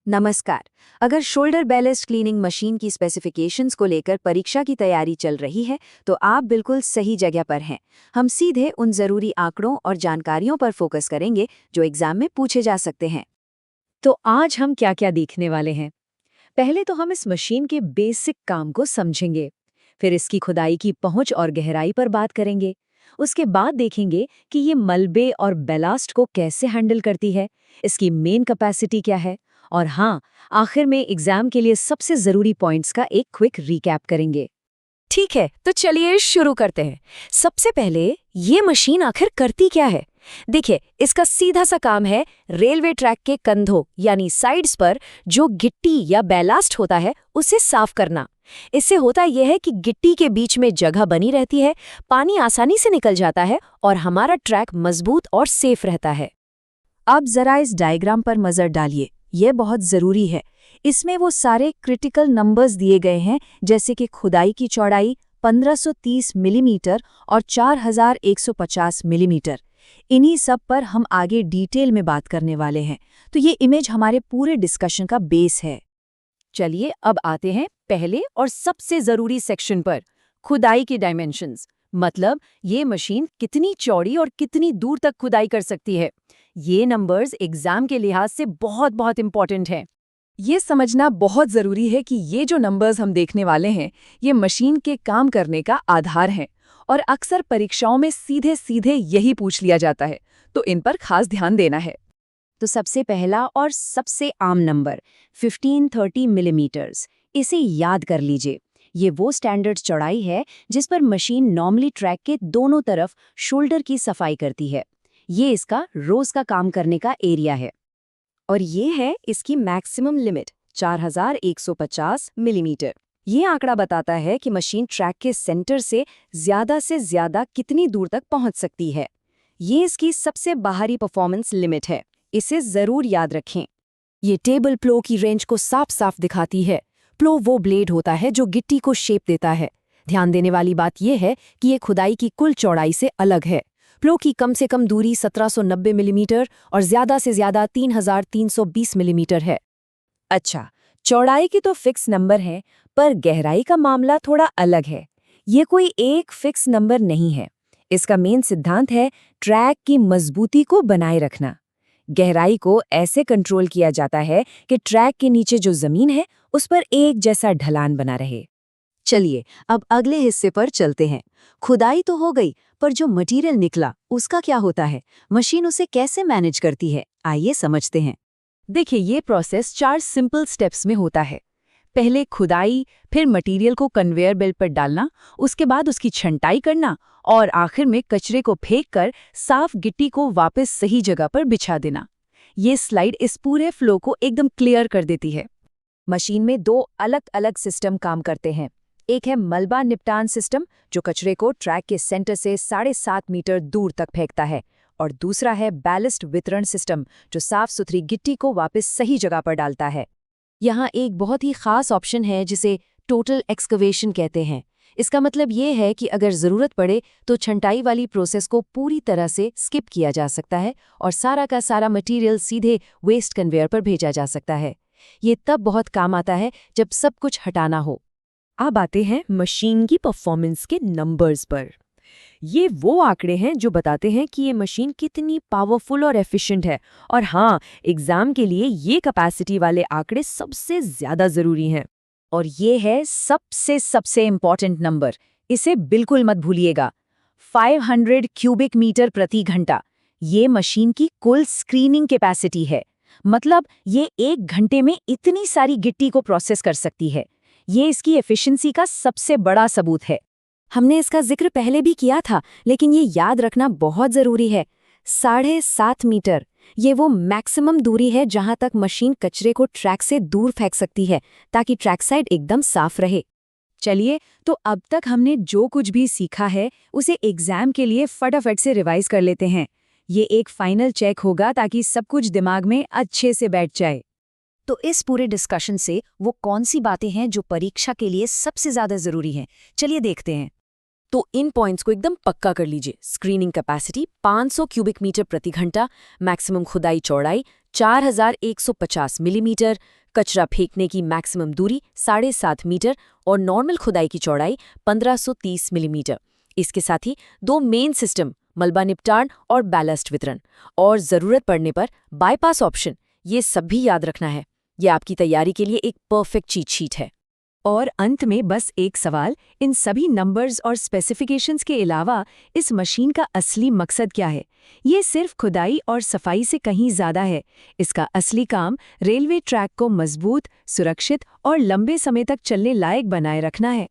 नमस्कार। अगर shoulder ballast cleaning machine की स्पेसिफिकेशंस को लेकर परीक्षा की तैयारी चल रही है तो आप बिल्कुल सही जगह पर हैं। हम सीधे उन ज़रूरी आंकड़ों और जानकारियों पर फोकस करेंगे जो एग्जाम में पूछे जा सकते हैं। तो आज हम क्या क्या देखने वाले हैं। पहले तो हम इस मशीन के बेसिक काम को समझेंगे। फिर इसकी खुदाई की पहुंच और गहराई पर बात करेंगे। उसके बाद देखेंगे कि ये मलबे और बेलास्ट को कैसे हैंडल करती है, इसकी मेन कैपेसिटी क्या है। और हाँ, आखिर में एग्जाम के लिए सबसे ज़रूरी पॉइंट्स का एक क्विक रिकैप करेंगे। ठीक है, तो चलिए शुरू करते हैं। सबसे पहले ये मशीन आखिर करती क्या है। देखिए, इसका सीधा सा काम है रेलवे ट्रैक के कंधों यानी साइड्स पर जो गिट्टी या बैलास्ट होता है उसे साफ करना। इससे होता यह है कि गिट्टी के बीच में जगह बनी रहती है, पानी आसानी से निकल जाता है और हमारा ट्रैक मजबूत और सेफ रहता है। अब जरा इस डायग्राम पर नजर डालिए, यह बहुत ज़रूरी है। इसमें वो सारे क्रिटिकल नंबर्स दिए गए हैं, जैसे कि खुदाई की चौड़ाई 1530 मिलीमीटर और 4150 मिलीमीटर। इन्हीं सब पर हम आगे डिटेल में बात करने वाले हैं, तो ये इमेज हमारे पूरे डिस्कशन का बेस है। चलिए अब आते हैं पहले और सबसे जरूरी सेक्शन पर, खुदाई की डायमेंशंस। मतलब ये मशीन कितनी चौड़ी और कितनी दूर तक खुदाई कर सकती है। ये नंबर्स एग्जाम के लिहाज से बहुत बहुत इंपॉर्टेंट है। ये समझना बहुत ज़रूरी है कि ये जो नंबर्स हम देखने वाले हैं, ये मशीन के काम करने का आधार हैं और अक्सर परीक्षाओं में सीधे सीधे यही पूछ लिया जाता है, तो इन पर खास ध्यान देना है। तो सबसे पहला और सबसे आम नंबर 1530 मिलीमीटर्स, इसे याद कर लीजिए। ये वो स्टैंडर्ड चौड़ाई है जिस पर मशीन नॉर्मली ट्रैक के दोनों तरफ शोल्डर की सफाई करती है। ये इसका रोज का काम करने का एरिया है। और ये है इसकी मैक्सिमम लिमिट 4150 मिलीमीटर। ये आंकड़ा बताता है कि मशीन ट्रैक के सेंटर से ज्यादा कितनी दूर तक पहुंच सकती है। ये इसकी सबसे बाहरी परफॉर्मेंस लिमिट है, इसे जरूर याद रखें। ये टेबल प्लो की रेंज को साफ साफ दिखाती है। प्लो वो ब्लेड होता है जो गिट्टी को शेप देता है। ध्यान देने वाली बात यह है कि ये खुदाई की कुल चौड़ाई से अलग है। प्लो की कम से कम दूरी 1790 मिलीमीटर और ज्यादा से ज्यादा 3320 मिलीमीटर है। अच्छा, चौड़ाई की तो फिक्स नंबर है, पर गहराई का मामला थोड़ा अलग है। ये कोई एक फिक्स नंबर नहीं है। इसका मेन सिद्धांत है ट्रैक की मजबूती को बनाए रखना। गहराई को ऐसे कंट्रोल किया जाता है कि ट्रैक के नीचे जो जमीन है उस पर एक जैसा ढलान बना रहे। चलिए अब अगले हिस्से पर चलते हैं। खुदाई तो हो गई, पर जो मटेरियल निकला उसका क्या होता है, मशीन उसे कैसे मैनेज करती है, आइए समझते हैं। देखिए, ये प्रोसेस 4 सिंपल स्टेप्स में होता है। पहले खुदाई, फिर मटेरियल को कन्वेयर बेल्ट पर डालना, उसके बाद उसकी छंटाई करना और आखिर में कचरे को फेंककर साफ गिट्टी को वापस सही जगह पर बिछा देना। ये स्लाइड इस पूरे फ्लो को एकदम क्लियर कर देती है। मशीन में 2 अलग अलग सिस्टम काम करते हैं। एक है मलबा निपटान सिस्टम, जो कचरे को ट्रैक के सेंटर से 7.5 मीटर दूर तक फेंकता है, और दूसरा है बैलेस्ट वितरण सिस्टम, जो साफ सुथरी गिट्टी को वापस सही जगह पर डालता है। यहाँ एक बहुत ही खास ऑप्शन है जिसे टोटल एक्सकवेशन कहते हैं। इसका मतलब ये है कि अगर ज़रूरत पड़े तो छंटाई वाली प्रोसेस को पूरी तरह से स्किप किया जा सकता है और सारा का सारा मटेरियल सीधे वेस्ट कन्वेयर पर भेजा जा सकता है। ये तब बहुत काम आता है जब सब कुछ हटाना हो। अब आते हैं मशीन की परफॉर्मेंस के नंबर्स पर। ये वो आंकड़े हैं जो बताते हैं कि ये मशीन कितनी पावरफुल और एफिशिएंट है। और हाँ, एग्जाम के लिए ये कैपेसिटी वाले आंकड़े सबसे ज्यादा जरूरी हैं। और ये है सबसे इम्पॉर्टेंट नंबर, इसे बिल्कुल मत भूलिएगा। 500 क्यूबिक मीटर प्रति घंटा ये मशीन की कुल स्क्रीनिंग कैपेसिटी है। मतलब ये 1 घंटे में इतनी सारी गिट्टी को प्रोसेस कर सकती है। ये इसकी एफिशिएंसी का सबसे बड़ा सबूत है। हमने इसका जिक्र पहले भी किया था, लेकिन ये याद रखना बहुत जरूरी है। 7.5 मीटर ये वो मैक्सिमम दूरी है जहां तक मशीन कचरे को ट्रैक से दूर फेंक सकती है, ताकि ट्रैक साइड एकदम साफ रहे। चलिए, तो अब तक हमने जो कुछ भी सीखा है उसे एग्जाम के लिए फटाफट से रिवाइज कर लेते हैं। ये एक फाइनल चेक होगा ताकि सब कुछ दिमाग में अच्छे से बैठ जाए। तो इस पूरे डिस्कशन से वो कौन सी बातें हैं जो परीक्षा के लिए सबसे ज्यादा जरूरी हैं, चलिए देखते हैं। तो इन पॉइंट्स को एकदम पक्का कर लीजिए। स्क्रीनिंग कैपेसिटी 500 क्यूबिक मीटर प्रति घंटा, मैक्सिमम खुदाई चौड़ाई 4150 मिलीमीटर, कचरा फेंकने की मैक्सिमम दूरी 7.5 मीटर और नॉर्मल खुदाई की चौड़ाई 1530 मिलीमीटर। इसके साथ ही 2 मेन सिस्टम, मलबा निपटान और बैलेस्ट वितरण, और ज़रूरत पड़ने पर बाईपास ऑप्शन, ये सब भी याद रखना है। ये आपकी तैयारी के लिए एक परफेक्ट चीट शीट है। और अंत में बस एक सवाल, इन सभी नंबर्स और स्पेसिफिकेशंस के अलावा इस मशीन का असली मकसद क्या है? ये सिर्फ खुदाई और सफाई से कहीं ज़्यादा है। इसका असली काम रेलवे ट्रैक को मजबूत, सुरक्षित और लंबे समय तक चलने लायक बनाए रखना है।